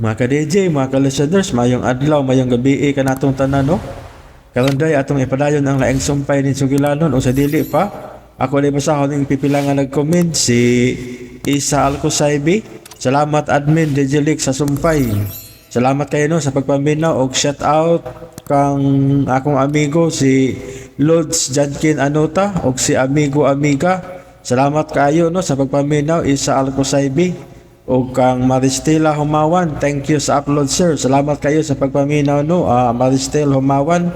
Mga ka-DJ, mga ka-listeners, mayong adlaw, mayong gabi ka natong tanan, no? Karon day atong ipadayon ang laing sumpay ni Sugilanon o sa dili pa. Ako di basahon ning pipila nga nag-comment si Isa Alcosaybi. Salamat admin Dejelik sa sumpay. Salamat kayo no sa pagpaminaw og shout out kang akong amigo si Lods Jadkin Anota og si amigo amiga. Salamat kayo no sa pagpaminaw Isa Alcosaybi og kang Maristela Humawan. Thank you sa upload sir. Salamat kayo sa pagpaminaw no Maristel Humawan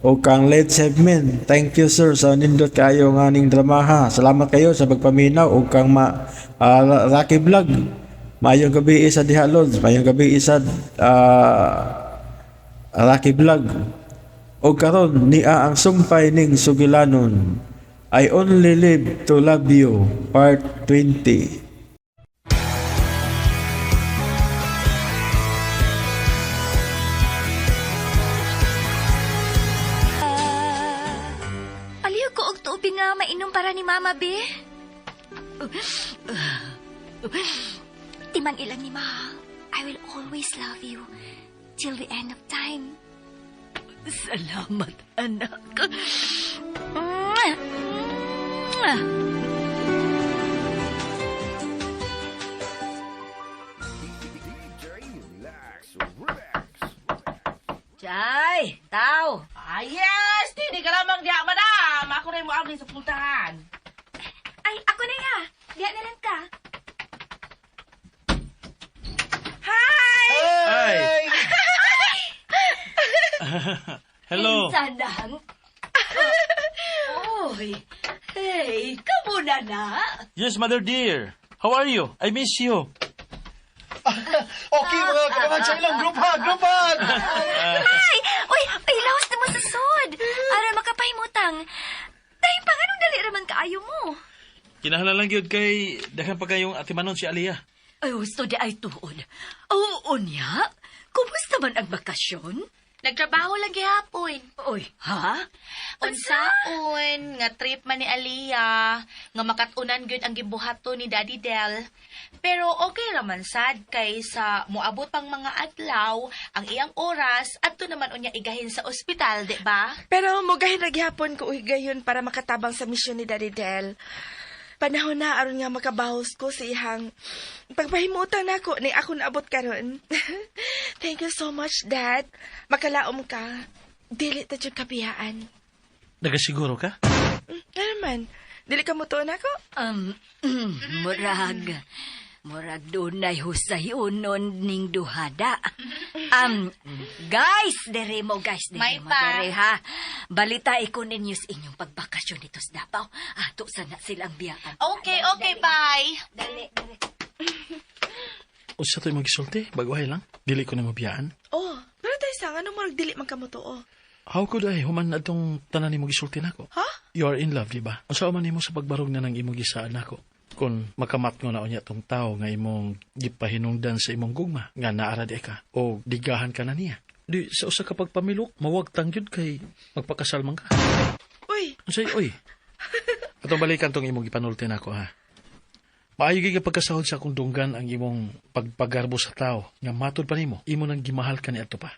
o kang Led Segment. Thank you sir sa nindot kayo nga ning dramaha. Salamat kayo sa pagpaminaw o kang Rocky Vlog. Mayong gabi isa diha Lods. Mayong gabi isa Rocky Vlog. O karon niya ang sumpay ning Sugilanon. I Only Live to Love You Part 20. Aliw ko og tubig nga mainom para ni Mama, be. Timang ilang ni Ma. I will always love you till the end of time. Salamat, anak. Chay, tao. Yes! Hindi ka lamang diya, madam! Ako rin mo abli sa puntahan. Ay, ako na ya. Diyan na lang ka. Hi! Hi! Hello. Insanang. Oy, hey, kamuna na. Yes, mother dear. How are you? I miss you. Okay, mga kanaman sa ilang group hug! Ay! Uy! Ay, lawas na mo sa sod. Aron makapahimutang. Dahil pa ganun dali raman kaayo mo. Kinahanglan lang gyud kay daghan pa kayong atimanon si Aliyah. Ay, gusto di ay tuod. Oo niya. Kumusta man ang bakasyon? Nagtrabaho lang gihapon. Oy, ha? Unsaon nga trip man ni Aliyah, nga makatunan gyud ang gibuhato ni Daddy Del. Pero okay raman sad kay sa moabot pang mga adlaw ang iyang oras adto naman unya igahin sa ospital, di ba? Pero mugahin na gihapon ko gayon para makatabang sa misyon ni Daddy Del. Panahon na aron nga makabahos ko sa ihang pagpahimutan nako ni ako naabot karon. Thank you so much, Dad. Makalaom ka. Dili ta jud kabiyaan. Nagasiguro ka? Ano man? Dili ka mutuon ako? Murag dunay husay unon ning duhada. Guys, dere mo guys, May dere mo pa. dere ha. Balita ko ninyo sa inyong pagbakasyon dito sa Davao. Ato sana silang biyaan. Okay, bye. Dali. Usa to'y magisulti, baguhay lang. Dili ko na mabiyaan. Oh, pero tayo sang ano mo dili man ka mutuo? How could I human na itong tanan ni mo gisulti nako? Ha? You are in love, di ba? Unsa man nimo sa pagbarog na ng imong gisaan nako? Kung makamat nga na unya tong tao nga imong gipahinungdan sa imong gugma nga naara di ka o digahan ka na niya. Di sa usa ka pagpamilok mawagtang gyud kay magpakasal man ka. Uy, Unsay oy? Atong balikan tong imong gipanulti nako ha. Maayo gyud pagkasahod sa akong dunggan ang imong pagpagarbo sa tao nga matud pa nimo imo nang gimahal ka ni adto pa.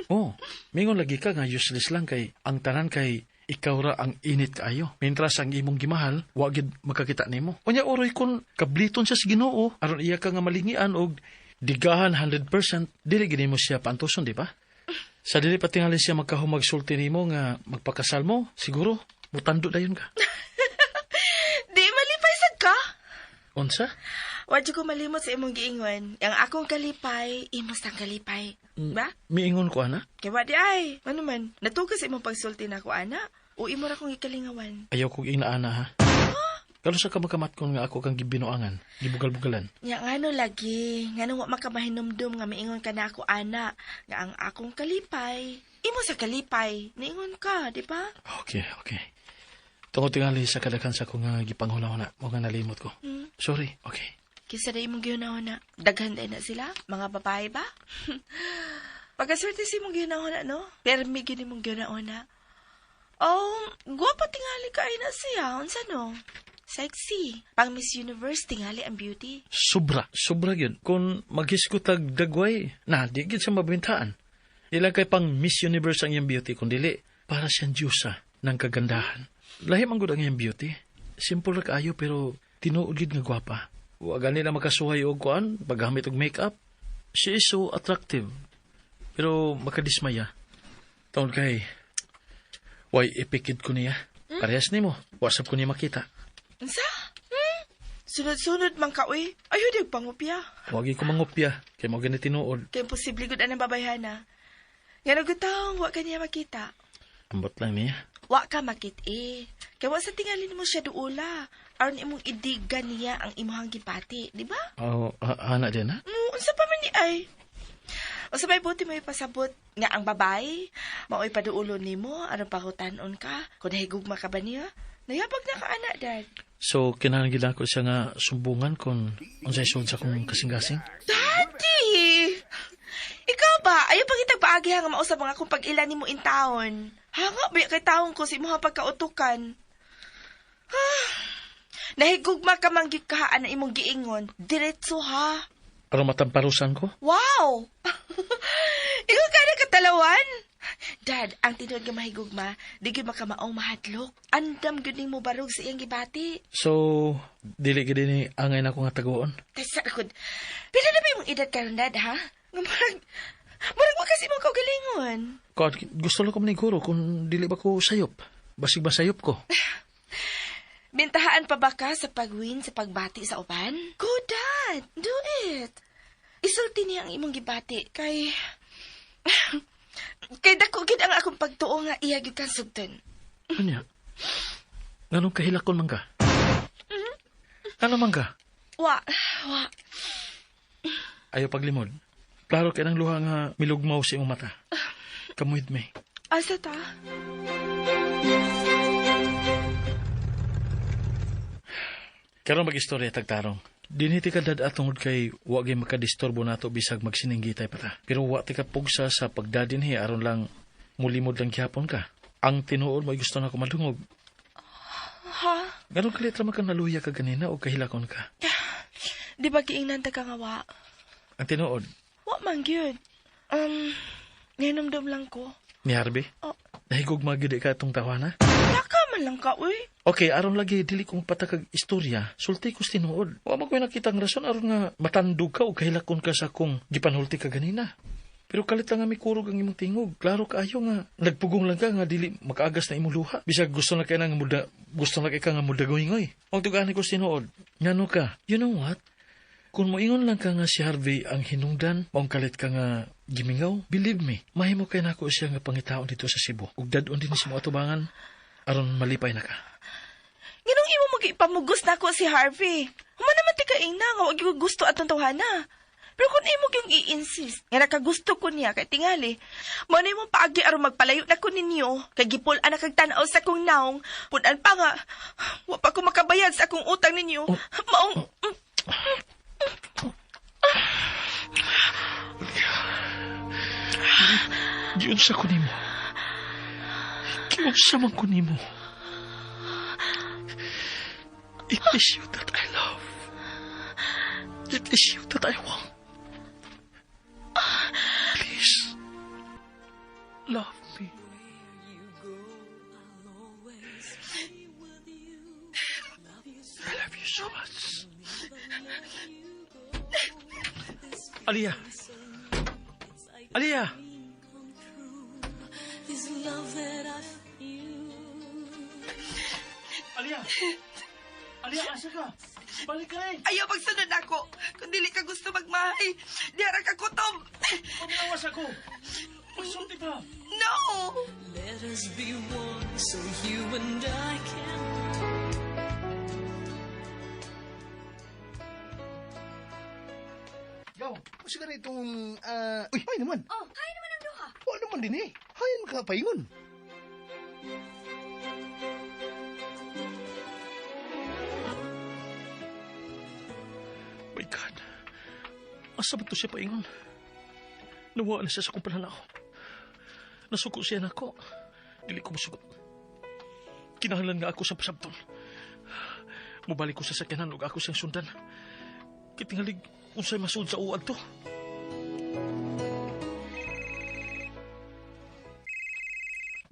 Oh, mingon lagi ka nga useless lang kay ang tanan kay ikaw ra ang init kaayo. Mintras ang imong gimahal, wa gid makakita nimo. Unya oroy kun kabliton siya sa Ginoo, aron iya ka nga malingian og digahan 100%, dili gid mo siya pantuson, di ba? Sa dili pa tingali siya magkahumag sulti nimo nga magpakasal mo, siguro mutando dayon ka. di malipay sad ka? Unsa? Wadyo ko malimot sa imong giingon. Yang akong kalipay, imong sang kalipay. Ba? Miingon ko ana, Kaya wadi ay, ano man, natugas imong pagsulti na ko, ana, o imo ra kong ikalingawan. ayaw kog inaana ha. Kalo sa ka makamat kon nga ako kang gibinuangan, gibugal-bugalan. Nga ngano lagi, ngano wa makamahinumdum nga maingon ka na ako, ana, nga ang akong kalipay. Imo sa kalipay, naingon ka, di ba? Okay. Tungod tingali sa kadaghan sa ko nga gipanghuna-huna, mo nga nalimot ko. Sorry, okay. Kisa na imong gihunahuna, daghan day na sila, mga babae ba? Pagkaswerte si imong gihunahuna, no? Permi gini mong gihunahuna. Oh, guwapa tingali ka ay na siya, unsa no? Sexy. Pang Miss Universe, tingali ang beauty. Sobra yun. Kung maghiskutag dagway, di gid siya mabintaan. Ilang kay pang Miss Universe ang iyang beauty, kung dili, para siyang diyosa ng kagandahan. Lahi man gud ang iyang beauty. Simple ra kaayo pero tinuod gid nga gwapa. Wa gani na makasuhay og kuan, paggamit og makeup. She is so attractive. Pero makadismaya. Taon kay, why ipikid ko niya? Parehas nimo, WhatsApp ko niya makita. Unsa? Sunod-sunod man ka, uy. Ayaw di pangupya. Wagi ko mangopya, kay mo gani tinuod. Kaya imposible gud anang babayhana. Nga nagutang, wa ka niya makita. Ambot lang niya. Wa ka makit Kaya wa sa tingalin mo siya duula. Aron imong idigan niya ang imuhang gipati, di ba? Ana din ha? Unsa pa man ni ay? O sabay buti mo ipasabot nga ang babay, mao'y paduulon nimo, aron pangutanon ka, kung nahigugma ka ba niya? Nayabag na ka, anak, dad. So, kinahanglan ko siya nga sumbungan kung unsay sud sa kong kasing-kasing. Daddy! Ikaw ba? Ayaw pang itagpaagi nga mausap mga kung pag-ilan mo in taon. Hanga ba kay taon ko si mga pagkautukan? Nahigugma ka manggit kahaan na imong giingon. Diretso ha. Para matamparusan ko? Wow! Ikaw ka na katalawan? Dad, ang tinod nga mahigugma, di gyud makamaong mahadlok. Andam gyud ning mo barog sa iyang gibati. So, dili gid ni angay na ko nga taguon. Tasa akod. Pila na ba imong edad karon, Dad, ha? Nga marag wa kasi mo kaugalingon. Gusto lang ko maniguro kung dili ba ko sayop. Basig ba sayop ko? Bintahaan pa ba ka sa pagwin sa pagbati sa uban? Go, Dad! Do it! Isulti niya ang imong gibati kay... kay dako gid ang akong pagtuo nga iya gyud kang sugton. Anya? Nganong kahilakon man ka? Ano man ka? Wa. Ayaw paglimod. Klaro kay nang luha nga milugmaw sa imong mata. Kamuhid me. Asa ta? Karon mag-istorya tagtarong. Diniti ka dad atungod kay wag ay makadisturbo nato bisag magsininggitay pa ta. Pero wa ti ka pugsa sa pagdadinhi aron lang mulimod lang gihapon ka. Ang tinuod mo gusto na ko madungog. Ha? Ganun kalitra man ka naluya ka ganina o kahilakon ka. Di ba giingnan ta ka nga wa? Ang tinuod Wa man gyud. Ninumdum lang ko. ni Harvey. Oh. Nahigog magidi ka itong tawana. Naka man lang ka, uy. Okay, aron lagi dili kong patakag istorya, sulti ko tinuod. Wa mo ko nakita ang rason aron nga matandog ka o kahilakon ka sa kung gipanulti ka ganina. Pero kalit lang nga may kurog ang imong tingog. Klaro kaayo nga nagpugong lang ka nga dili makaagas na imong luha. Bisag gusto na kay nga gusto na kay ka nga mudagoy-ngoy. Og tugani ko tinuod. Ngano ka? You know what? Kung moingon lang ka nga si Harvey ang hinungdan, maong kalit ka nga gimingaw, believe me, mahimo kay nako siya nga pangitaon dito sa Cebu. Ug dadon din si mo atubangan aron malipay na ka. Ginong imo mag-ipamugos na ko si Harvey. Human naman ti kaingna nga wag yung gusto atong tawhana. Pero kung imo yung i-insist, nga nakagusto ko niya kay tingali, mo na imong paagi aron magpalayo na ko ninyo, kay gipul anak kag tan-aw sa akong naong, punan pa nga, wa pa ko makabayad sa akong utang ninyo. Maong... Giunsa ko nimo. Giunsa man ko nimo. It is you that I love. It is you that I want. Please, love me. I love you so much. Aliyah! Aliyah! Aliyah! Aliyah, asa ka? Balik ka rin! Ayaw magsunod ako. Kung dili ka gusto magmahay, diara ka kutob. Pagnawas ako! Magsulti pa! No! Let us be one so you and I can. Gaw, kasi ka na itong... Uy, hay naman. Oh, kaya naman ang duha. O naman din eh. Hayan ka paingon. My God. Asa ba ito siya paingon? Nawa na siya sa kumpanan ako. Nasuko siya na ako. Dili ko masugot. Kinahanglan nga ako sa pasabton. Mubalik ko sa sakyanan ug ako siyang sundan. Kitingalig unsay masud sa uad to.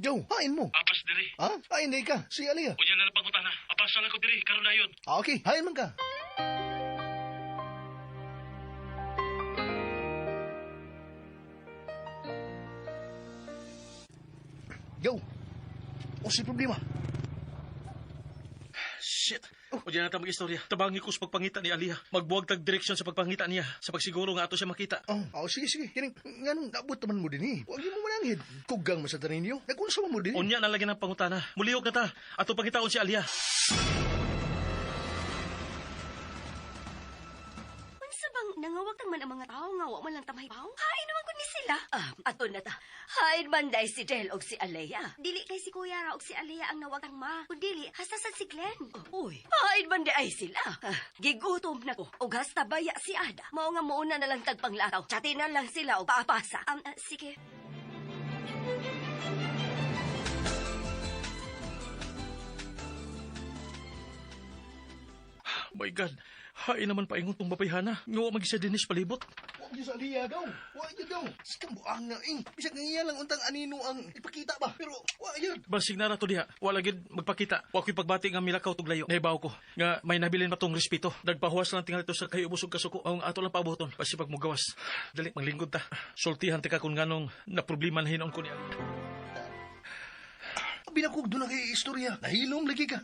Joe, hain mo. Apas diri. Ha? Hain na ka. Si Aliyah. Unya na napangutana. Apasan ako diri karon dayon. Okay, hain man ka. Joe, o si problema? Shit. Unya na ta mag-istorya. Tabangi ko sa pagpangita ni Aliyah. Magbuwag tag direksyon sa pagpangita niya sa pagsiguro nga ato siya makita. Sige, sige. Kining, nganong naabot naman mo din eh. Huwag mo manangid. Kugang mo sa tanin niyo. Nagkunsa mo din. Unya na lagi ng pangutana. Mulihok na ta. Ato pangitaon si Aliyah. Unsa bang nangawag man ang mga tao nga wa man lang tamahibaw? Hain naman kun ni sila. Ato na ta. Hain man day si Del og si Alea. Dili kay si Kuya Ra ug si Alea ang nawagang ma. Kundi hasasan si Glenn. Uy, hain man day sila. Gigutom na ko. Og hasta baya si Ada. Mao nga muuna na lang tagpanglakaw. Chati na lang sila og paapasa. Sige. My God. Hain naman paingon tong mapayhana. Nga wa magisa dinis palibot. Huwag niyo sa Aliyah daw. Huwag niyo daw. Sikang buang na eh. Bisag nga lang untang anino ang ipakita ba. Pero huwag yun. Basig na rato diha. Wala gid magpakita. Wa ko'y pagbati nga milakaw tug layo. Naibaw ko. Nga may nabilin pa tong respeto. Nagpahuwas lang tingali to sa kayo busog kasuko. Ang ato lang pabuton. Pasipag mo gawas. Dali, manglingkod ta. Sultihan tika kung nganong na problema na hinon ko ni Aliyah. Binakog doon na kay istorya. Nahilom lagi ka.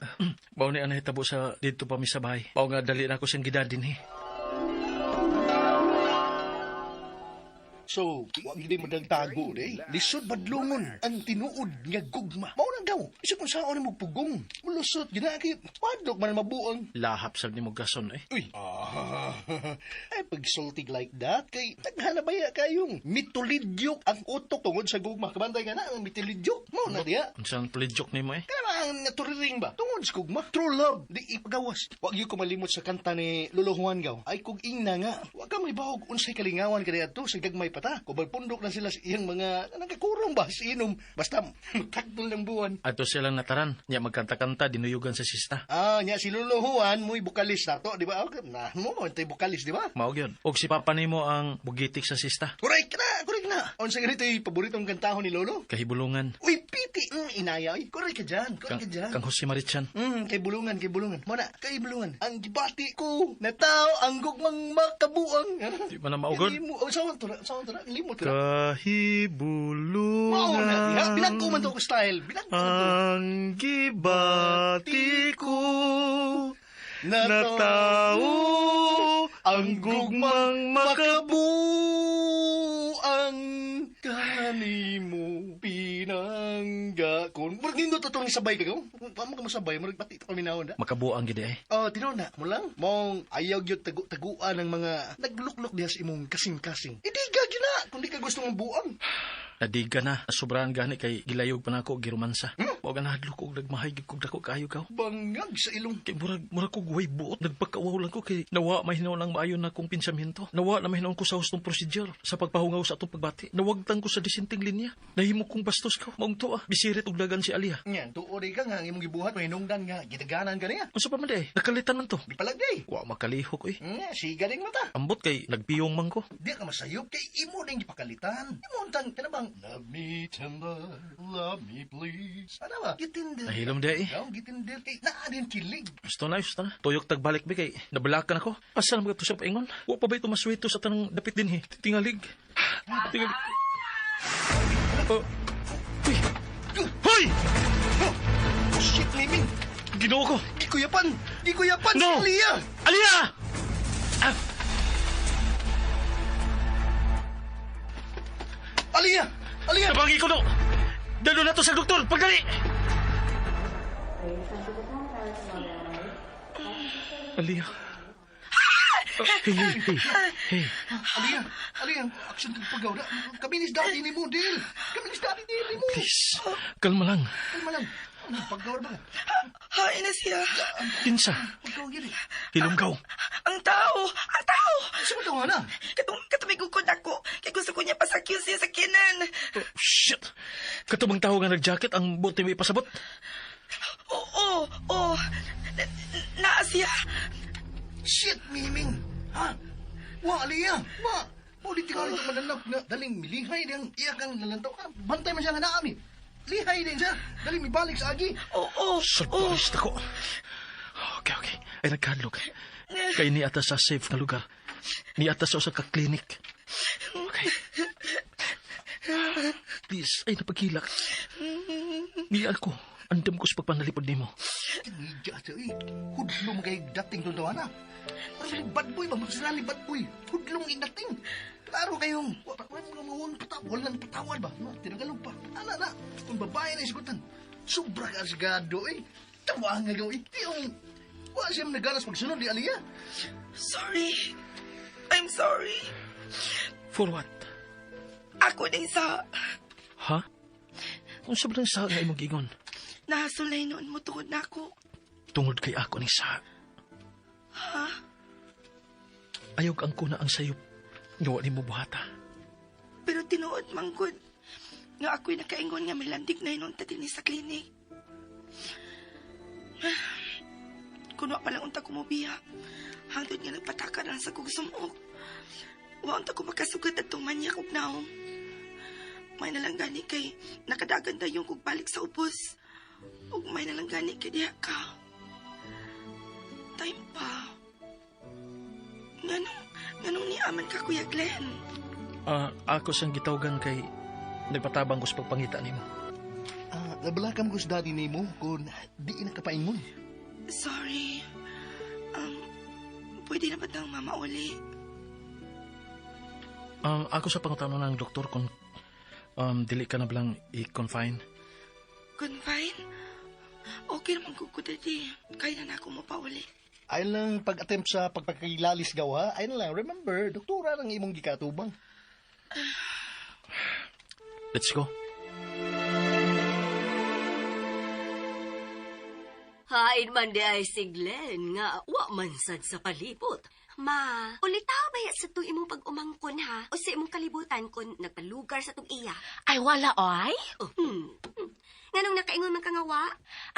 Bawa ni anay tabo sa dito pa mi sa bahay. Bawa nga dali na ako siyang gidadin eh. So, huwag hindi mo tago eh. Lisod badlungon ang tinuod nga gugma. Mao nang daw. Isa kung saan mo pugong. Mulusot, ginaki. Padok man mabuang. Lahap sa ni mo gason eh. Uy. Ay, pag sultig like that, kay naghanabaya kayong mitolidyok ang utok tungod sa gugma. Kabantay ka na ang mitolidyok. Mao na diya. Ang saan palidyok ni mo eh. Kaya ang naturiring ba? Tungod sa gugma. True love. Di ipagawas. Huwag yung kumalimot sa kanta ni Lolo Juan Gaw. Ay, kung ina nga. Huwag ka may bahog unsay kalingawan ka to sa gagmay pata. Kung pundok na sila sa iyang mga nagkakurong ba sa inom. Basta magtaktol ng buwan. Ato silang nataran. Niya magkanta-kanta, dinuyugan sa sista. Nya si Lolo Juan, mo'y bukalis na to, di ba? Na, mo, ito'y bukalis, di ba? Maog yun. Og si Papa nimo ang bugitik sa sista. Correct na. Unsa ganito'y paboritong kantahon ni Lolo? Kahibulungan. Uy, piti, inaya, oy. Correct ka dyan. Kang Jose Marichan. Kay bulungan. Muna, kay bulungan. Ang gibati ko, na tao, ang gugmang makabuang. Di ba na maugod? Saan to na? Limot ko na. Kahibulungan. Mao na, binagko man to ko style. Binagko man to. Ang gibati ko Na tao ang gugmang makabuang kanimo pinangga kon. Murag nindo to tong sabay ka ko. Pamo ka masabay, murag pati to paminawon da. makabuang gid eh. Tinona mo lang. Mong ayaw gyud taguan ng mga nagluklok diha sa imong kasing-kasing. Idiga gyud na kung di ka gusto mong buang. Nadiga na, sobrahan gani kay gilayog pa nako girumansa. Wa ka nahadlok og nagmahay gid kog dako kayo kaw. Bangag sa ilong. Kay murag kog way buot, nagpakawaw lang ko kay nawa mahinaw lang maayon na kong pinsamento. Nawa na mahinaw ko sa hustong procedure sa pagpahungaw sa atong pagbati. Nawagtan ko sa disinting linya. Nahimo kong bastos ka. Maong to bisirit og dagan si Aliyah. Nyan, tuoy ka nga ang imong gibuhat mahinungdan nga gitaganan ka niya. Unsa pa man day? Nakalitan man to. Di palagday. Wa makalihok eh. Siga ding mata. Ambot kay nagpiyong man ko. Di ka masayop kay imo ding gipakalitan. Imo untang kanabang love me tender, love me please. Ano ba? Gitinder. Nahilom day eh. Gitinder kay naa din kilig. Gusto na. Tuyok tagbalik ba kay nabalakan ako. Asal mga to sa paingon. Wa pa ba ito maswito sa tanang dapit din eh. Tingalig. Uy! Hoy! Shit, Liming! Ginoo ko! Gikuyapan! Gikuyapan No! si Aliyah! Aliyah! Aliyah! Aliyah! Nabangi ko no! Dalo na to sa doktor! Pagdali! Aliyah. Hey. Aliyah! Aliyah! Action kang pagaw na. Kaminis dati ni mo, Dil! Kaminis dati ni mo! Please. Kalma lang. Kalma lang. Paggaw ba? Hain na siya. Kinsa. Paggaw yun eh. Hilonggaw. Ang tao! Ang tao! Saan mo na? Katumigukod ako. Kaya gusto ko niya pasakyan siya sa kinan. Oh, shit. Katubang tao nga nag-jacket ang buti mo ipasabot. Oo. Naa siya. himing-himing. Ha? Wa, Aliyah. Wa. Mo di tingali ito mananap na daling milihay diyang iya kang nalantaw ka. Bantay man siya nga naami. Lihay din siya. Daling mibalik sa agi. Oo. Surprised ako. Okay. Ay, nagkadlok. Kay ni atas sa safe na lugar. Ni atas sa ka klinik. Okay. Please, ay napagilak. Ni ako, andam ko sa pagpanalipod ni mo. Tinidya siya eh. Hudlong kay dating tuntuan na. Parang bad boy ba? Magsinali bad boy. Hudlong dating. Klaro kayong. Walang patawad ba? No, tinagalog pa. Na. Kung babae na isigutan. Sobra ka sigado eh. Tawa nga gaw eh. Yung... Wala siyang nagalas pagsunod di Aliyah. Sorry. I'm sorry. For what? Ako din sa... Ha? Kung sobrang sa nga imong gingon, Nahasulay noon mo tungod na ako. tungod kay ako ni sa... Ha? Ayaw ang kuna ang sayop. Ngawa ni mo buhata. Pero tinuod manggod. Nga ako'y nakaingon nga milandig na inon din sa klinik. Kuno pa lang unta ko mo biya. Hangtod nga nagpataka na sa kong sumok. Wa unta ko makasugat at itong manyak ug naong. May nalang gani kay nakadagan yung kog balik sa ubos. Ug may nalang gani kay diha ka. Time pa. Nganong ni aman ka, Kuya Glenn? Ako sang gitawgan kay nagpatabang ko sa pagpangita ni mo. Nabalakam ko sa daddy ni mo kung di nakapaingon. Sorry. Pwede na ba tang mama uli? Ako sa pangutano ng doktor kung dili ka na balang i-confine. Confine? Okay naman ko, Daddy. Kaya na ako mapauli. Ay lang pag-attempt sa pagpakakilalis gawa, ay lang, remember, doktora ng imong gikatubang. Let's go. Hain man di ay si Glenn nga wa man sad sa palibot. Ma, ulitaw ba ya sa itong imong pag-umangkon ha? O sa imong kalibutan kung nagpalugar sa itong iya? Ay, wala, oy. Nganong nakaingon man ka nga wa?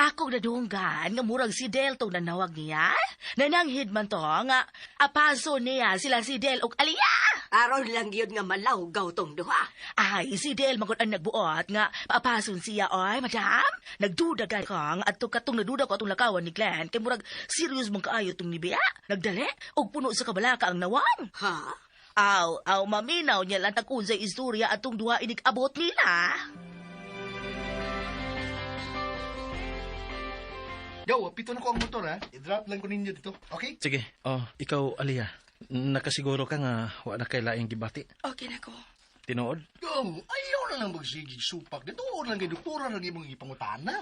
Ako nadunggan nga murag si Del tong nanawag niya. Nananghid man to nga apaso niya sila si Del ug Aliyah. Aron lang yun nga malawgaw tong duha. Ay, si Del magod ang nagbuot nga paapason siya, oy, madam. Nagduda ka nga at katong naduda ko atong lakawan ni Glenn kay murag serious mong kaayo tong nibiya. Nagdali og puno sa kabalaka ang nawang. Ha? Aw, maminaw niya lang takun sa istorya atong duha inig-abot nila. Gawa, pito na ko ang motor ha. I-drop lang ko ninyo dito, okay? Sige, ikaw, Aliyah, nakasiguro ka nga wa na kay laing gibati. Okay na ko. Tinuod? Gaw, ayaw na lang magsigig supak. Dito lang kay doktora lagi mong ipangutana.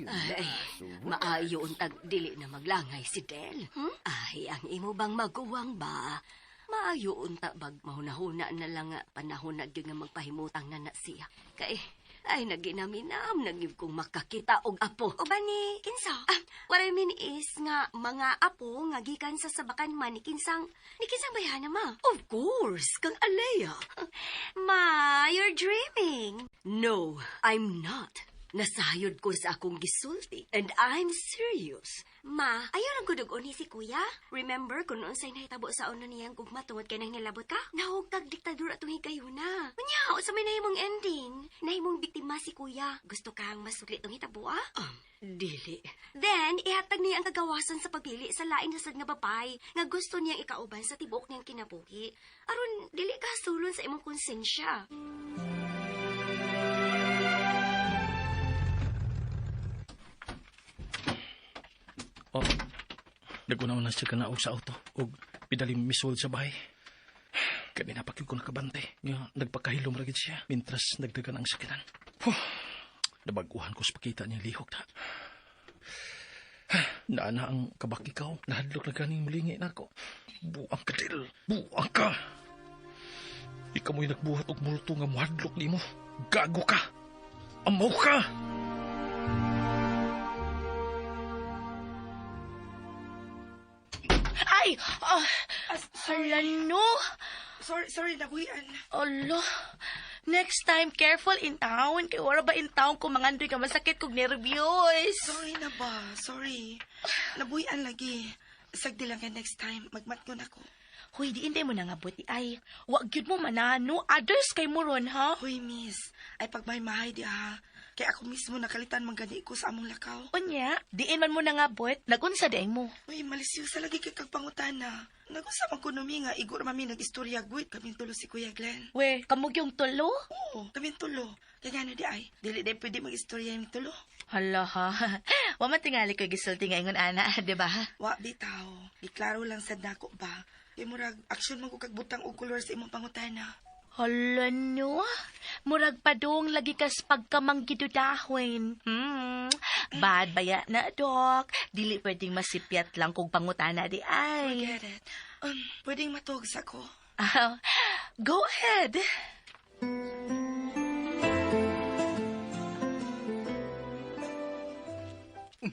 Ay, maayo untag dili na maglangay si Del. Ay, ang imo bang maguwang ba? Maayo unta bag mahunahuna na lang nga panahon na gyud nga magpahimutang na siya. Kay ay naginaminam nagib kong makakita og apo. O ba ni Kinsa? What I mean is nga mga apo nga gikan sa sabakan man ni Kinsang bayana ma. Of course, kang Alea. Ma, you're dreaming. No, I'm not. Nasayod ko sa akong gisulti. And I'm serious. Ma, ayaw lang gudog ni si kuya. Remember kung noon sa'y nahitabo sa uno niyang gugma tungod kay nang nilabot ka? Nahugkag diktadura atong higayuna. Manyaw, sa may nahimong ending. Nahimong biktima si kuya. Gusto kang masulit tong hitabo, Dili. Then, ihatag niya ang kagawasan sa pagpili sa lain na sad nga babay nga gusto niyang ikauban sa tibok niyang kinabuhi. Aron, dili ka sulon sa imong konsensya. Nagunaw na siya kanaog sa auto ug pidaling misol sa bahay. Kani napakil ko nakabante. Nga nagpakahilom ragid siya mintras nagdagan ang sakitan. Nabaguhan ko sa pakita niyang lihok na. Naana ang kabakikaw. Nahadlok na ganing mulingi na ako. Buang ka, Del. Buang ka. Ikaw mo'y nagbuhat og multo nga muhadlok ni mo. Gago ka. Amaw ka. Ay! Hala no! Sorry, nabuhian. Alo, Next time, careful in town. Kay wala ba in town kung mangandoy ka masakit kog nervyos. Sorry na ba? Sorry. Nabuyan lagi. Sagdi lang ka next time. Magmatgon ako. Hoy, di intay mo na nga buti ay. Wag gyud mo manano. Others kay mo ron, ha? Hoy, miss. Ay pagmahay-mahay di ha. Kaya ako mismo nakalitan manggani ko sa among lakaw. Unya, diin man mo na nga but. Nagunsa daing mo. Uy, malisyo sa lagi kay kagpangutana. Nagunsa man kunomi nga igor mami nag-istorya guit kaming tulo si Kuya Glenn. We, kamog yung tulo? Oo, kaming tulo. Kaya nga na di ay, dili di pwede mag-istorya yung tulo. Hala ha. Wa man tingali ko gisulti nga ingon ana, di ba? Wa bitaw. Iklaro lang sad nako ba. Kay murag aksyon man ko kagbutang og kolor sa imong pangutana. Hala no. Murag padung lagi kas pagkamanggidudahon. Bad baya na, Dok. Dili pwedeng masipyat lang kung pangutana di ay. Forget it. Pwedeng matog sa ko. Go ahead.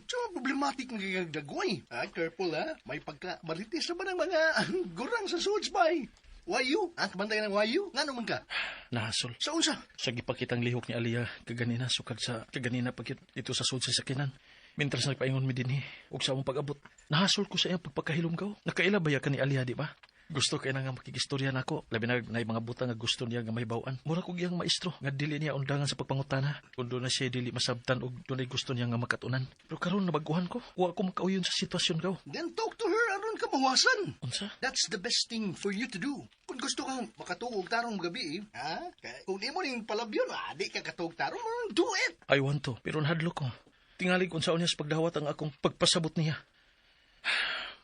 So, problematic ng gagdagway. Careful ha. May pagka-maritis na ba ng mga gurang sa suits bay? Wayu? Kabantay ng wayu? Nga naman ka? Nahasol. Sa unsa? Sa gipakitang lihok ni Alia kaganina sukad sa kaganina pagkit ito sa sud sa sakinan. Mintras nagpaingon mi dinhi ug sa among pag-abot. Nahasol ko sa iyang pagpakahilom ka. Nakaila ba ya ka ni Alia, di ba? Gusto kay na nga makikistorya nako. Labi na nay mga butang nga gusto niya nga mahibaw-an. Mura kog iyang maestro nga dili niya undangan sa pagpangutana. Kundo na siya dili masabtan og dunay gusto niya nga makatunan. Pero karon nabaguhan ko. Wa ko makauyon sa sitwasyon ka. Then talk to her aron ka mawasan. Unsa? That's the best thing for you to do. Kung gusto kang makatuog tarong gabi, ha? Kung di mo ning palabyon, di ka katuog tarong, do it. I want to, pero nahadlok ko. Tingali kung saan niya sa pagdawat ang akong pagpasabot niya.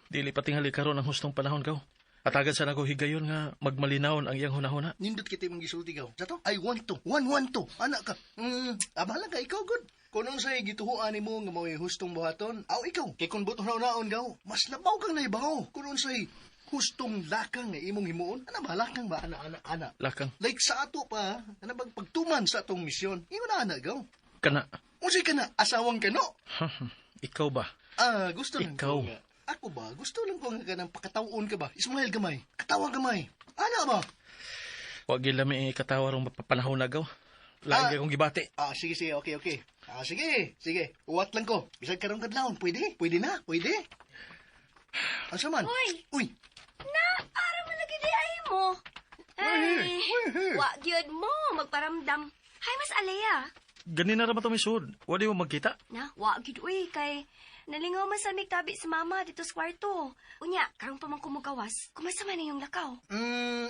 Dili pa tingali karon ang hustong panahon ka. At agad sa nako higayon nga magmalinawon ang iyang hunahuna. Nindot kita mong gisulti ka. Sa to, I want to. Want to. Anak ka. Abala ka, ikaw good. Kung nung sa'y gituhuan ni mo nga may hustong buhaton, aw ikaw. Kay kung buto naon gaw, mas labaw kang naibaw. Kung nung sa'y hustong lakang nga imong himuon, balakang ba, anak. Lakang. Like sa ato pa, pagtuman sa atong misyon, imo na anak gaw. Kana. Unsay ka na, asawang ka no? Ikaw ba? Gusto lang Ikaw. ko nga. Ako ba, gusto lang ko nga ka ng pakatawon ka ba? Ismail gamay, katawang gamay. Ana ba? Wag gila may katawa rong mapapanahon na gaw. Lagi akong gibati. Sige, okay. Sige. Uwat lang ko. Bisag karong kadlawon, pwede? Pwede na, pwede. Asa man? Uy. Na, ara mo lagi di ay mo. Ay, wa gyud mo magparamdam. Hay, Mas Alea. Ganin na raman ito may sud. Wadi mo magkita. Na, wa gyud uy kay nalingaw man sa tabi si mama dito sa kwarto. Unya, karong pa man kumugawas. Kumasa man yung lakaw.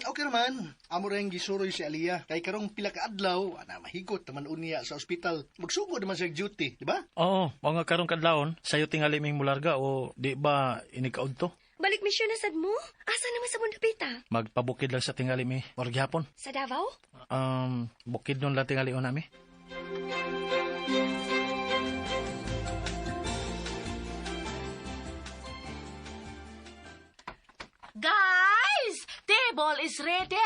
Okay naman. Amo rin gisuroy si Aliyah. Kay karong pila ka adlaw, mahigot naman unya sa ospital. Magsugod naman sa duty, di ba? Oo, mga karong kadlawon, sayo tingali ming mularga o di ba inikaod to? Balik misyon na sad mo? Asa naman sa Bundapita? Magpabukid lang sa tingali mi. Morgyapon. Sa Davao? Bukid nun lang tingali o nami. Guys, table is ready.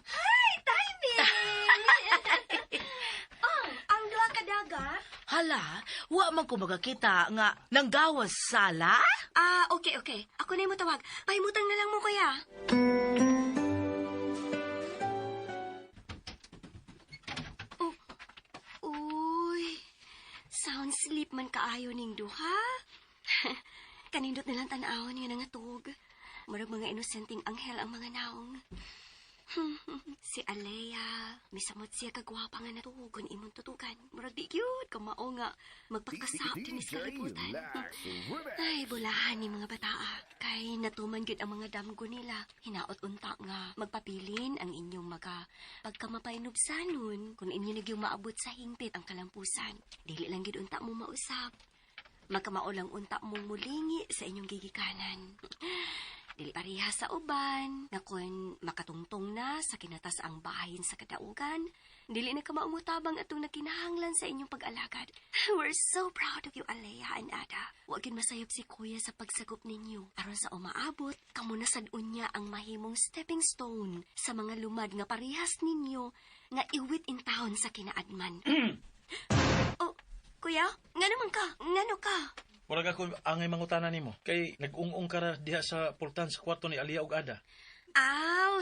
Hi, timing! Ang duha ka dagat? Hala, wa man ko magakita nga nanggawas sala? Okay. Ako na yung tawag. Pahimutang na lang mo, kuya. Uy, sound sleep man kaayo ning duha. Kanindot nilang tanawon nga nangatog. Murag mga inosenteng anghel ang mga naong. Si Alea, misamot siya kagwapa nga natugon imong tutugan. Murag di cute, kamao nga magpakasap din sa kalibutan. Ay, bulahan ni mga bataa. Kay natuman gyud ang mga damgo nila. Hinaot unta nga magpapilin ang inyong pagkamapainuobsanon kung inyo nagyong maabot sa hingpit ang kalampusan. Dili lang gyud unta mo mausap. Magkamaulang unta mong mulingi sa inyong gigikanan. Dili pareha sa uban, nga kung makatungtong na sa kinatas ang bahin sa kadaugan, dili na ka maumutabang atong nakinahanglan sa inyong pag-alagad. We're so proud of you, Alea and Ada. Huwag yun masayop si Kuya sa pagsagop ninyo. Aron sa umaabot, kamo na sad unya ang mahimong stepping stone sa mga lumad nga parehas ninyo nga iwit in town sa kinaadman. Oh, Kuya, nga naman ka? Ngano ka? Murag ako angay mangutana nimo. Kay nag-ung-ung ka diha sa pultan sa kwarto ni Alia ug Ada. Aw!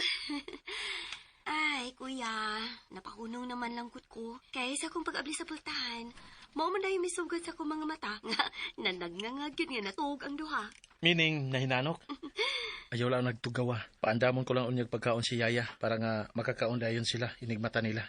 Ay, Ay, kuya, napahunong naman lang ko. Kaya sa akong pag-abli sa pultahan, mao man dayon misugod sa akong mga mata. Nga, nanagngangag yun nga natuog ang duha. Meaning, nahinanok? Ayaw lang nagtugawa. Paandamon ko lang unyag pagkaon si Yaya para nga makakaon dayon sila, inigmata nila.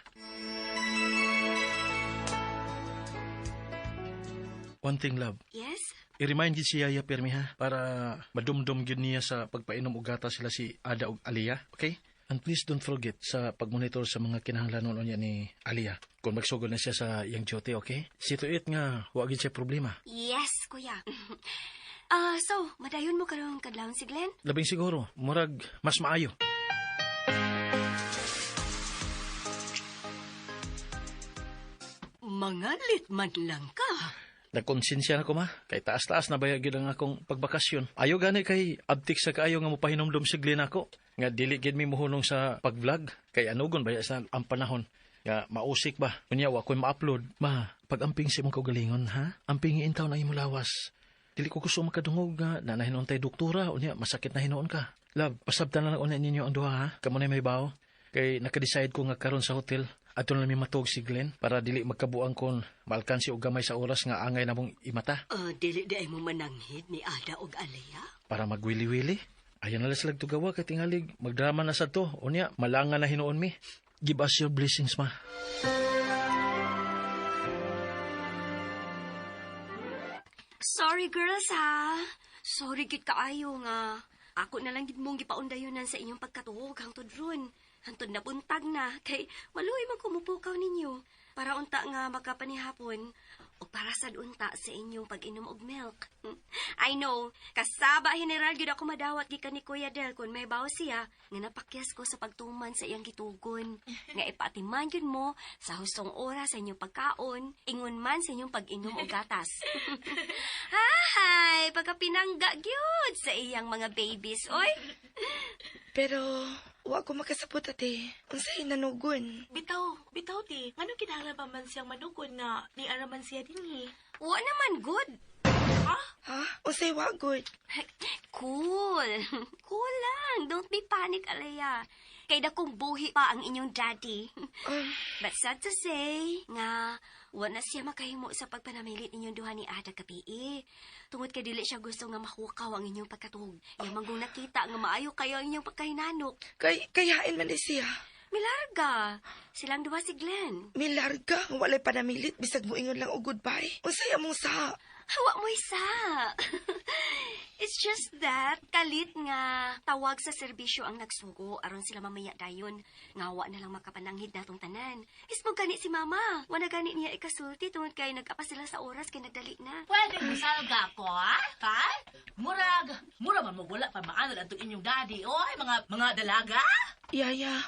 One thing, love. Yes? I-remind yun si Yaya Permi ha, para madumdum yun niya sa pagpainom og gata sila si Ada ug Aliyah, okay? And please don't forget sa pagmonitor sa mga kinahanglanon niya ni Aliyah. Kung magsugod na siya sa iyang duty, okay? See to it nga, huwag siya problema. Yes, kuya. So, madayon mo karong kadlawon si Glenn? Labing siguro, murag mas maayo. Mangalit man lang ka. Nagkonsensya na ko ma, kay taas-taas na bayag yun ang akong pagbakasyon. Ayaw gani kay abtik sa kaayo nga mopahinomdom si Glenn ako. Nga dili gid mi muhunong sa pag-vlog, kay anugon baya sa ang panahon. Nga mausik ba, kunya wa ko'y ma-upload. Ma, pag-amping si mong kaugalingon ha, ampingin taw na imo lawas. Dili ko gusto makadungog nga na nahinon tay doktora, unya masakit na hinoon ka. Love, pasabtan na lang unya ninyo ang duha ha, kamo na may bawo. Kay nakadecide ko nga karon sa hotel. Ato na mi matog si Glenn para dili magkabuang kon malkansi og gamay sa oras nga angay na mong imata. Dili di ay mo mananghid ni Ada og Aliyah. Para magwili-wili. Ayan na lang sila tugawa kay tingalig. Magdrama na sa to. Unya, malangan na hinuon mi. Give us your blessings, ma. Sorry, girls, ha? Sorry, gid kaayo nga. Ako na lang gid mong gipaundayonan sa inyong pagkatuog hangtod ron. Hantod na buntag na, kay maluoy man kumupukaw ninyo. Para unta nga makapanihapon, o para sad unta sa inyong pag-inom og milk. I know, kasaba general gyud ako madawat gikan ni Kuya Del kung may bawo siya, nga napakyas ko sa pagtuman sa iyang gitugon. Nga ipatiman gyud mo sa hustong oras sa inyong pagkaon, ingon man sa inyong pag-inom og gatas. Hay, pagkapinangga gyud sa iyang mga babies, oy. Pero, wa ko makasabot ate. Unsay nanugon? Bitaw ti. Anong kinahanglan pa man siyang manugon nga ni araman siya dinhi? Wa naman good. Ha? Unsay wa good? Cool. Cool lang. Don't be panic, Alaya. Kay dakong buhi pa ang inyong daddy. But sad to say, nga, wala siya makahimo sa pagpanamilit inyong duha ni Ada kapi. Tungod kay dili siya gusto nga mahukaw ang inyong pagkatug. Yung manggong nakita nga maayo kayo ang inyong pagkahinanok. Kayain man ni siya. Milarga. Silang duha si Glenn. Milarga, walay panamilit, bisag mo ingon lang o goodbye. Unsay among sa? Hawa mo isa. It's just that, kalit nga, tawag sa serbisyo ang nagsugo aron sila mamaya dayon. Ngawa na lang makapananghid natong tanan. Ismo gani si mama. Wala gani niya ikasulti tungod kay nag-apa sila sa oras kay nagdali na. Pwede mo salga ko, ha? Ha? Mura man mo wala pa maanod ang inyong daddy. Oy, mga dalaga? Yaya,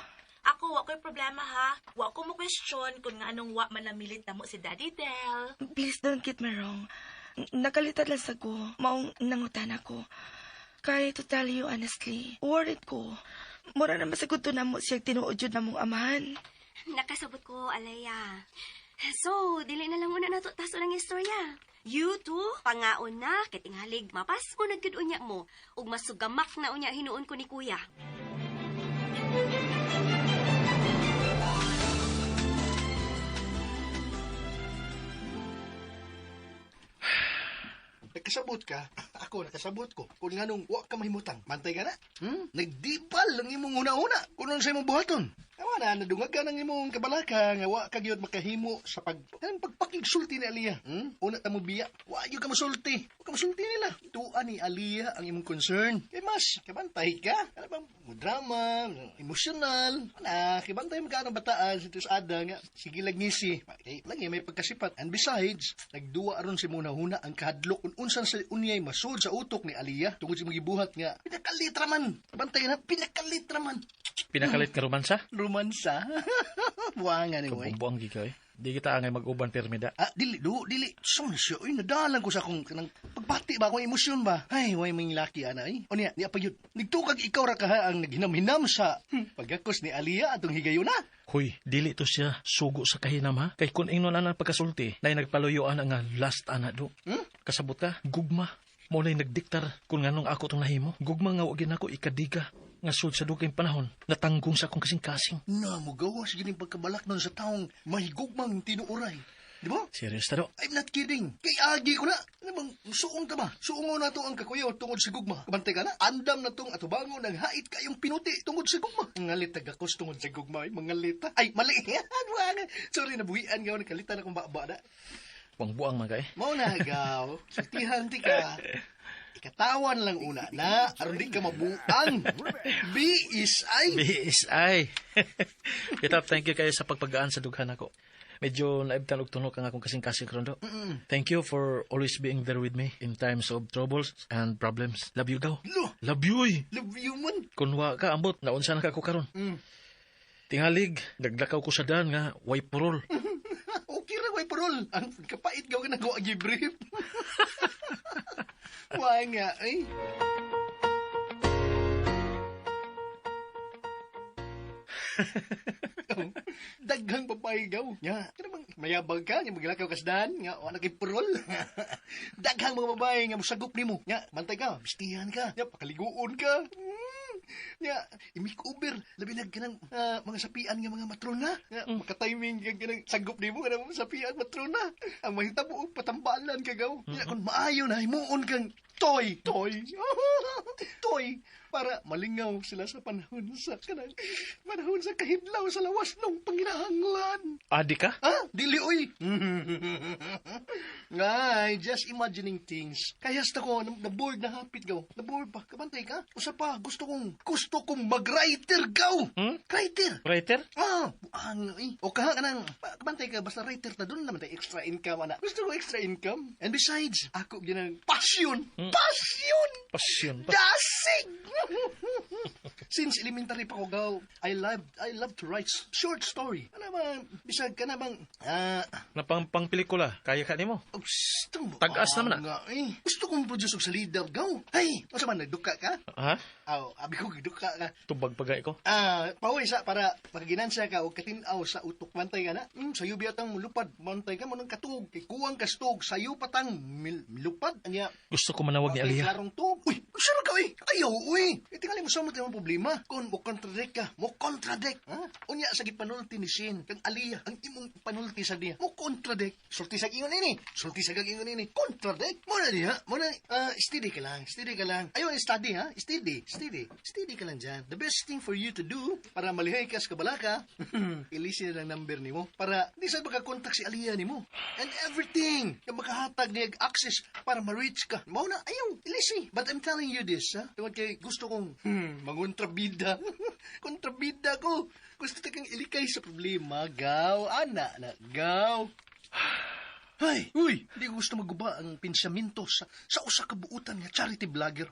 Ako, wa ko'y problema, ha? Wa ko mo question kung nga anong wa man namilit na mo si Daddy Del. please don't get me wrong. Nakalitan lang sa ko. Maong nangutan ako. Kay to tell you honestly, worried ko. Mura na masagod to na mo siya tinuod na mong amahan. Nakasabot ko, Alaya. So, dili na lang muna nato taso ng istorya. You two, pangaon na, kitinghalig, mapas mo nagkid-unya mo, ug masugamak na unya hinuon ko ni Kuya. Nagkasabot ka, ako nakasabot ko. Kung nga nung wa ka mahimutang, mantay ka na. Nagdipal lang imong una-una. Kung ano sa imong buhaton. Awa na, nadungag ka ng imong kabalaka, nga wa ka gyud makahimo sa pagpakigsulti ni Aliyah. Una ta mo biya, wa gyud ka masulti. Wa ka masulti nila. Tuan ni Aliyah ang imong concern. Kay mas, kabantay ka. Ano bang drama, emotional. Na, kibantay mo ka ng bataan sa tis ada nga. Sige lang ngisi. Kay lagi may pagkasipat. And besides, nagduwa aron si muna-huna ang kahadlok kung unsan sa unyay masud sa utok ni Aliyah tungod sa mga gibuhat nga. Pinakalitra man. Bantay na, pinakalitra man. Pinakalit ka romansa? Romansa? Buwangan ni mo eh. Kabumbuang gika eh. Di kita angay mag-uban permida. Dili. So na siya. Uy, nadalan ko sa akong kanang pagbati ba, akong emosyon ba? Ay, way may laki, ana eh. O niya, pa yun. Nagtukag ikaw ra ka ha, ang naghinam-hinam sa pagkakos ni Aliyah atong higayon na. Huy, dili to siya sugo sa kahinam ha. Kay kun ingnon na pagkasulti, na nagpaluyuan nga last ana do. Kasabot ka, gugma. Mo na nagdiktar kung nganong ako tong nahimo. Gugma nga wagin ako ikadiga. nga sud sa dugay panahon natanggong sa akong kasing-kasing. Na mo gawas gining pagkabalak nun sa taong mahigugmang tinuuray. Di ba? Serious ta do? I'm not kidding. Kay agi ko na. Ano bang suong ta ba? Suungo na to ang kakuyaw tungod sa gugma. Kabantay ka na. Andam na tong atubango ng hait kayong pinuti tungod sa gugma. Mangalit tagakos tungod sa gugma. Ay, mangalit. Ay, mali. Sorry, nabuhian gaw. Nakalitan akong baba na. Buang-buang man kay. Mau na gaw. Sultihan ti ka. Ikatawan lang una na. Aron di ka mabuang. B-is-I. BSI. Itap, thank you kayo sa pagpagaan sa dughan ako. Medyo naibtan og tunok ang akong kasing-kasing karon do. Thank you for always being there with me in times of troubles and problems. Love you daw. Lo, Love you, oy. love you man. Kunwa ka, ambot, naunsa na ka ko karon. Tingalig, naglakaw ko sa daan nga, way purol. Okay ra, way parol. Ang kapait gaw ka na ko agi-brief. Why nga, eh? Daghang papayigaw. Nga, kaya bang mayabag ka, nga maglakaw kasdan, nga wala kay parol. Daghang mga babae nga musagop nimo. Nga, mantay ka, bistihan ka, nga pakaliguon ka. Nga, i-makeover, labi na ganang mga sapian nga mga matrona. Nga, makatiming nga ganang sagop nimo, nga mga sapian matrona. Ang mahitabo, patambalan ka gaw. Nga, kung maayo na, himuon kang toy. Toy. Para malingaw sila sa panahon sa kahidlaw sa lawas ng panginahanglan. Adi ka? Ha? Dili, uy. Ngay, just imagining things. Kaya hasta ko, na-board na hapit gaw. Na-board pa, kabantay ka. Usa pa, gusto kong mag-writer gaw. Writer. Writer? Buang, eh. O kaha ka nang, kabantay ka, basta writer na doon naman tayo extra income, ana. Gusto ko extra income. And besides, ako ginang passion. Passion! Pasyon pa. Dasig! Since elementary pa ko gaw, I love to write short story. Ano ba, bisag ka na bang, Napang pelikula, kaya ka nimo. gusto mo. Tag-as naman nga, eh. Gusto kong produce og salida gaw. Ay, o sa man, nagduka ka? Ha? Abi ko, nagduka ka. Tubag pagay ko. Paway sa, para magaginansya ka o katinaw sa utok. Mantay ka na. Sayo biyatang mulupad. Mantay ka mo ng katug. Kay kuwang kastog. Sayo patang milupad. Anya, Gusto ko manawag ni Aliyah. Klarong tug. Uy, saan ka, uy? Ayaw, uy. Tingali mo sa mo tayong problema. Kung mo contradict ka, mo contradict. Ha? Unya, sa gipanulti ni Shin, kang Aliyah, ang imong panulti sa diya. Mo contradict. Sulti sa ingon ini. Sulti sa ingon ini. Contradict. Muna diya. Muna, steady ka lang. Steady ka lang. Ayaw, study, ha? Steady. Steady ka lang dyan. The best thing for you to do, para malihay ka sa kabalaka, ilisin ang number ni mo. Para, di sa makakontak si Aliyah ni mo. And everything, yung makahatag niya access para ma-reach ka. Mau na, ayaw, ilisi. But I'm telling you this, ha? Tungkol kay gusto kong, mangontrabida. Kontrabida ko. Gusto kang ilikay sa problema, gaw. Ana, gaw. Ay, uy, hindi ko gusto maguba ang pensamento sa usa ka buutan nga charity vlogger.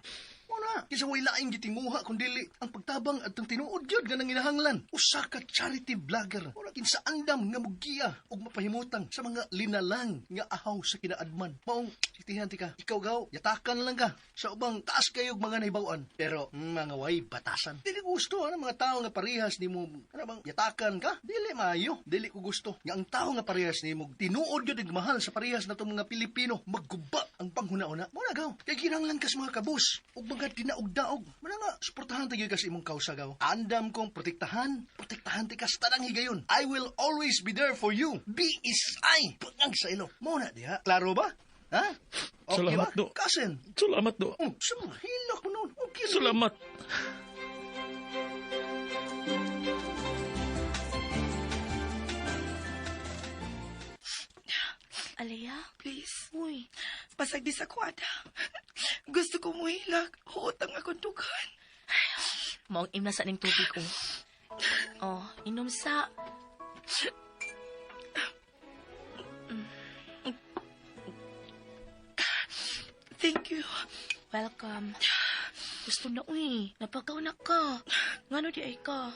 Una, kisa way laing gitinguha kung dili ang pagtabang at ang tinuod gyud nga nanginahanglan. Usa ka charity vlogger. Una kinsa andam nga mugiya og mapahimutang sa mga linalang nga ahaw sa kinaadman. Maong sitihan ti ka, ikaw gaw, yatakan lang ka sa ubang taas kayog mga nahibawan. Pero mga way batasan. Dili ko gusto ang mga tao nga parehas nimo, ano bang yatakan ka? Dili maayo. Dili ko gusto nga ang tao nga parehas nimo tinuod gyud og mahal sa parehas natong mga Pilipino magguba ang panghuna-una. Mo na gaw, kay kinahanglan ka sa mga kabus ug mga dinaog-daog. Mana nga, suportahan tayo ka sa imong kausa gaw. Andam kong protektahan ti ka sa tanang higayon. I will always be there for you. B-is-I. Pangang sa ilo. Muna diha. Klaro ba? Ha? Okay Salamat, ba? do. Kasen. Salamat do. Sumahilak mo nun. Okay. Salamat. Aliyah, please. Uy, pasag di sa kwada. Gusto ko mo hilak. Hutang akong dugan. Maong imna sa ning tubig ko. Oh, inom sa... Thank you. Welcome. Gusto na, uy. Napagkaunak ka. Ngano di ay ka?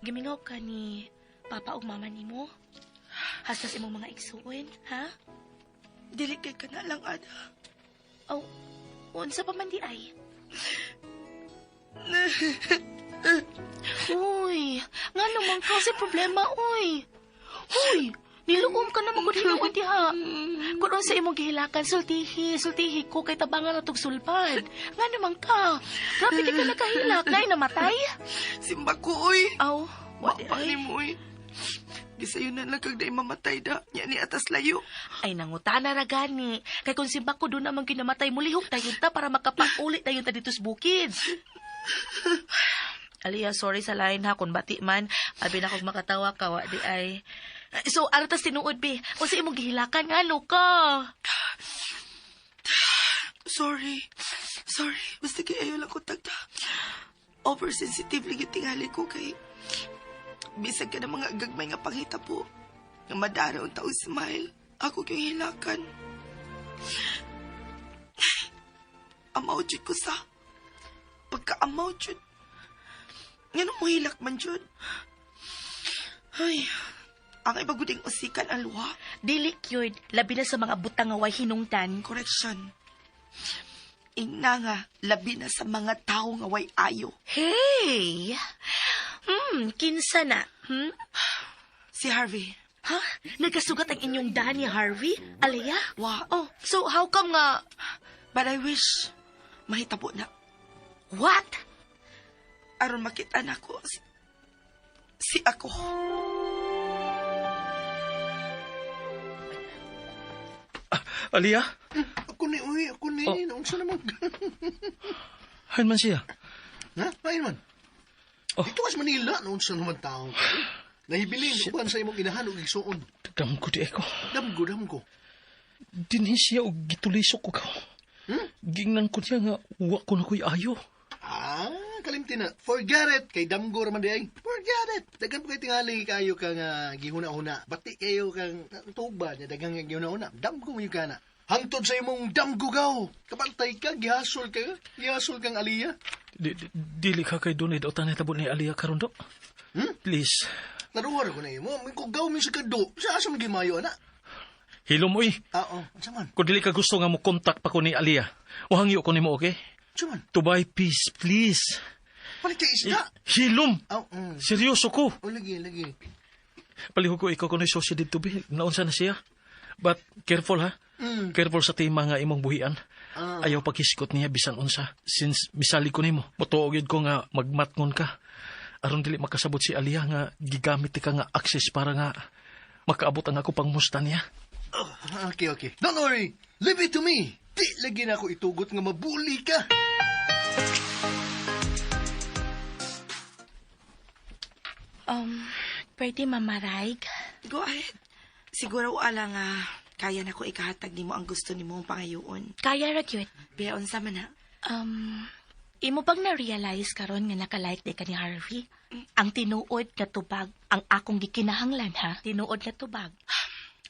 Gimingaw ka ni Papa ug Mama nimo? Hastas imong mga igsuon, ha? Dili kay ka na lang, Ada. Oh, unsa pa man di ay? Uy, nga naman kasi problema, uy. Uy, Niluom ka na magud hinuon diha. Kung sa imong gihilakan, sultihi ko kay tabangan na tog sulpad. Nga naman ka. Grabe di ka nakahilak, nay namatay. Simba ko, uy. Aw, Wapa ni mo, uy. Gisayo na lang kag day mamatay da. Nya ni atas layo. ay nangutana ra gani. Kay kung si Bako doon namang ginamatay, mulihok tayo ta para makapaulit tayo ta dito sa bukid. Aliya, sorry sa lain ha, kung bati man, abi na kong makatawa ka, wa di ay. So, aratas tinuod, be. O sa imong gihilakan, nga, ano ka? Sorry. Basta kay ayaw lang ko tagda. Oversensitive lang yung tingali ko kay... Bisag ka ng mga gagmay nga panghita po. Nga madara ang tao smile. Ako yung hilakan. Amaw jud ko sa... Pagka-amaw jud. Nga nang mo hilak man jud. Ay... Ang ibaguding usikan ang luha. Dili, yun. Labi na sa mga butang nga way hinungdan. Correction. Ingna nga, labi na sa mga tao nga way ayo. Hey! Kinsa na? Si Harvey. Ha? Nagkasugat ang inyong daan ni Harvey? Alea? Wa. Oh, so how come nga... But I wish mahitabo na. What? Aron makita na ko si ako. Aliyah? Ako ni, uy, ako ni. Oh. Naunsa naman. Hain man siya. Ha? Ayun man. Oh. Dito ka sa Manila, naunsa naman tao ka. Nahibilin, uban sa imong inahan o igsuon. Dam ko di ako. Damgo. Dinhi siya o gitulisok ko ka. Gingnan ko niya nga, uwa ko na ko'y ayo. Kalimti na. Forget it. Kay damgo raman di ay. Forget it. Dagan po kayo tingali kayo kang gihuna-una. Bati kayo kang tuba niya. Dagan nga gihuna-una. Damgo mo yung kana. Hangtod sa imong damgo gaw. Kapantay ka, gihasol ka. Gihasol kang Aliyah. Dili ka kay Dunay daw tanay tabo ni Aliyah karon do. Please. Naruwar ko na imo. May kugaw mi sa kado. Sa asa magimayo, ana? Hilom oy. Oo. Asa man? Kung dili ka gusto nga mo kontak pa ko ni Aliyah. O hangyo ko nimo okay? Asa man? To buy peace, please. Palit ka isda. Hilom. Oo. Seryoso ko. O, lagi. Palihog ko ikaw kuno'y sosyo dito bi. Naunsa na siya. But careful ha. Careful sa tema nga imong buhian. Ayaw paghiskot niya bisan unsa. Since misali ko nimo, motuogid ko nga magmatngon ka. Aron dili makasabot si Aliyah nga gigamit ka nga access para nga makaabot ang ako pang musta niya. Okay. Don't worry. Leave it to me. Di lagi na ako itugot nga mabuli ka. Pwede mamarayg? Go ahead. Siguro wala nga kaya na ko ikahatag nimo ang gusto nimo ang pangayoon. Kaya ra gyud. Beon sa man na. Imo bang na-realize karon nga nakalike di ka ni Harvey? Ang tinuod nga tubag, ang akong gikinahanglan ha? Tinuod nga tubag.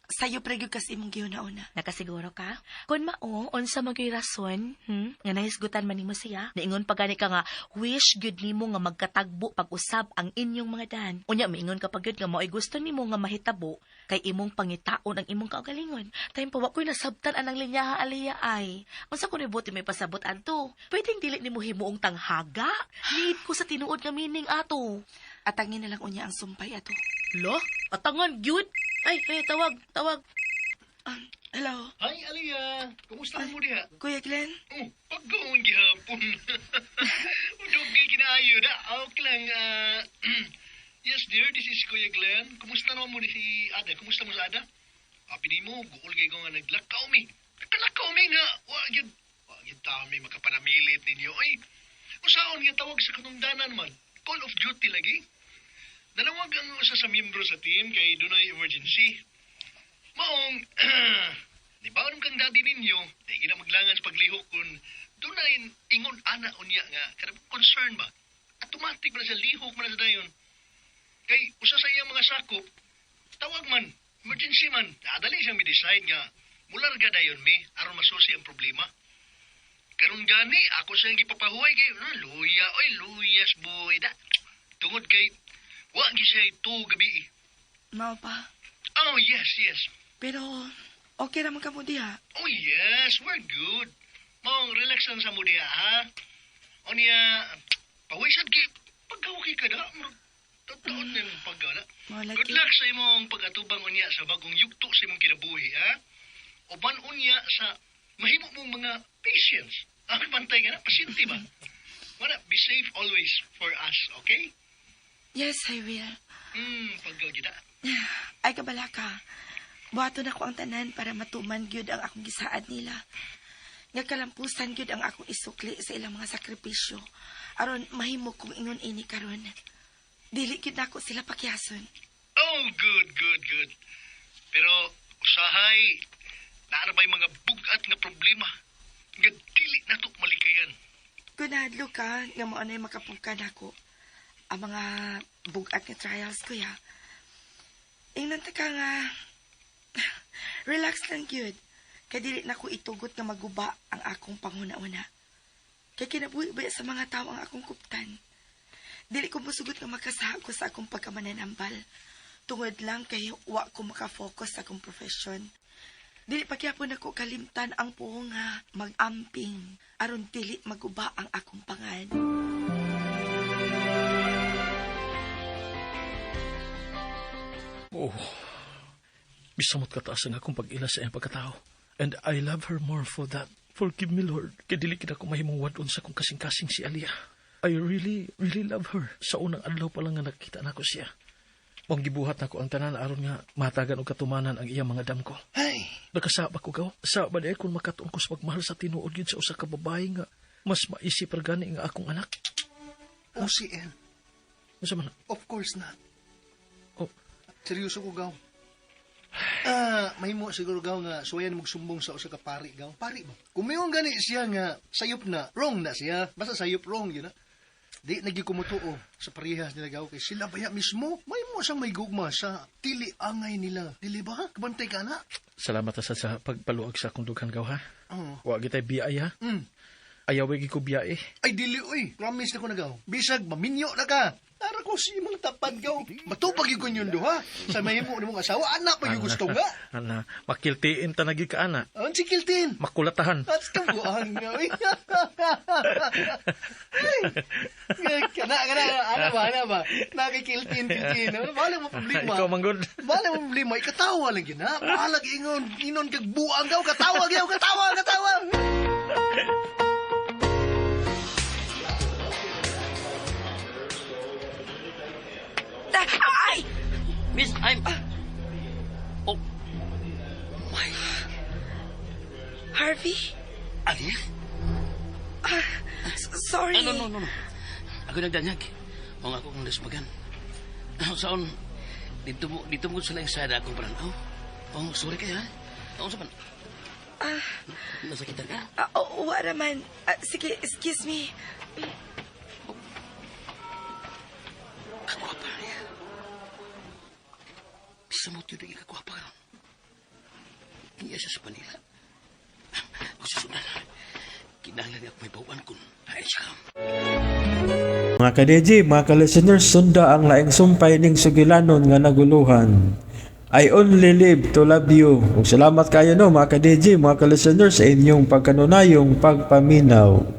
Sayo pregyog kasi imong gihuna-una. Nakasiguro ka? Kung mao, unsa magyoy rason, nga nahisgutan man nimo siya, naingon pa gani ka nga, wish gyud nimo nga magkatagbo pag-usab ang inyong mga dan. Unya, maingon ka pa gyud nga mao'y gusto nimo nga mahitabo, kay imong pangitaon ang imong kaugalingon. Tayong pawa ko'y nasabtan anang linyaha Aliyah ay. Unsa ko nibuti may pasabot adto? Pwedeng dili nimo himuong tanghaga? Need ko sa tinuod nga meaning ato. Atangin na lang unya ang sumpay ato. Lo? Atangan gyud? Ay, tawag. Hello, Hi, Aliyah. Kumusta mo diha? Kuya Glenn? Pagkaon gihapon. Udog kay kinaayo da. Okay lang. Yes, dear. This is Kuya Glenn. Kumusta naman mo ni si Ada? Kumusta mo sa Ada? Pili mo, guol kay ko nga naglakaw mi. Naglakaw mi nga. Wag tao mi makapanamilit ninyo. Ay, usaon nga tawag sa katungdanan man. Call of duty lagi. Nanawag ang usa sa miyembro sa team kay dunay emergency. Maong, di ba anong kang daddy ninyo? Di gina maglangan sa paglihok kung dunay ingon ana unya nga. Kada concern ba? Automatic ba na sa lihok man na sa dayon? Kay usa sa iyang mga sakop, tawag man, emergency man. Adali siyang mi-decide nga, mularga dayon mi, aron masusi ang problema. Karon gani, ako siyang gipapahuay kay, luyas boy, da. Tungod kay, wag siya ito gabi. Mao pa. Oh, yes. Pero, okay naman ka mo diha. Oh, yes, we're good. Mong, relax lang sa mo diha, ha? O niya, pawisan kay, pagkawaki ka da, Totoo na yung pagkana. Mo lagi. Good luck sa imong pag-atubang unya sa bagong yugto sa imong kinabuhi, ha? Uban unya sa mahimo mong mga patients. Ang pantay ka na, pasyente ba? Wala, be safe always for us, okay? Yes, I will. Pagkaw gina. Ay kabala ka. Buhaton ako ang tanan para matuman gyud ang akong gisaad nila. Nga kalampusan gyud ang akong isukli sa ilang mga sakripisyo. Aron mahimo kong ingon ini karon. Dili gyud nako sila pakyason. Oh, good. Pero, usahay, naarabay mga bugat nga problema. Nga dili na to malikayan. Kunadlo ka nga mo anay makapungkan ako. Ang mga bugat nga trials ko ya. Ingnan ta ka nga relax lang gyud. Kay dili na ko itugot nga maguba ang akong panghuna-una. Kay kinabuhi ba sa mga tao ang akong kuptan. Dili ko musugot nga makasaha ko sa akong pagkamananambal. Tungod lang kay wa ko makafocus sa akong profession. Dili pa gyapon ako kalimtan ang puho nga mag-amping aron dili maguba ang akong pangan. Oh, bisamot kataas ang akong pag-ila sa iyang pagkatao. And I love her more for that. Forgive me, Lord. Kaya dili kita ko mahimong wadon sa kong kasing-kasing si Alia. I really love her. Sa unang adlaw pa lang nga nakita na ko siya. Mong gibuhat na ko ang tanan aron nga matagan og katumanan ang iyang mga dam ko. Ay, Nagkasaba ko gaw. Sa ba kung makatuon ko sa pagmahal sa tinuod yun sa usa ka babae nga mas maisip gani nga akong anak. OCN. Masa man? Of course not. Oh, Seryoso ko, gaw. Mahimo siguro, gaw, nga suwayan mong sumbong sa usa ka pari, gaw. Pari ba? Kung mayroong gani siya nga sayop na, wrong na siya. Basta sayop wrong, yun na. Di nagikumutuo sa parehas nila, gaw. Kay sila baya mismo, mahimo siyang may gugma sa tili angay nila. Dili ba? Kabantay ka na. salamat sa pagpaluag sa akong dughan gaw ha. Oo. Wa gitay biyay ha. Ayaw gi ko biyay. Ay, dili, uy. Promise na ko na, gaw. Bisag, maminyo na ka. Para ko si mong tapad, gaw. Matupag yung kunyon do, ha? Sa mahimo na mong asawa, anak pa yung gusto nga. Ana, makiltiin ta nagi ka ana. Ang si Kiltin. Makulatahan. At kabuang nga, uy. Kana, ano ba? Nakikiltin. Bahala mo problema. Ikaw manggod. Bahala mo problema. Ikatawa lang yun, ha? Bahala inon kag buang, gaw. Katawa. Ay! Miss, I'm... Oh, Harvey? Alia? Sorry. No. Ako nagdanyag. O nga akong nasmagan. Saan, dito mo sila yung sada akong paranaw. Oh, sorry kaya. Oo, saan? Nasakitan ka? Wa naman. Sige, excuse me. Kakwapa niya. Bisa mo tiyo na kakwapa ka. Iya siya sa Manila. Kung susunod na, kinahanglan niya may bawaan kung ayun siya. Mga ka-DJ, mga ka-listeners, sunda ang laing sumpay ning sugilanon nga naguluhan. I only live to love you. Ug salamat kayo no mga ka-DJ, mga ka-listeners sa inyong pagkanunayong pagpaminaw.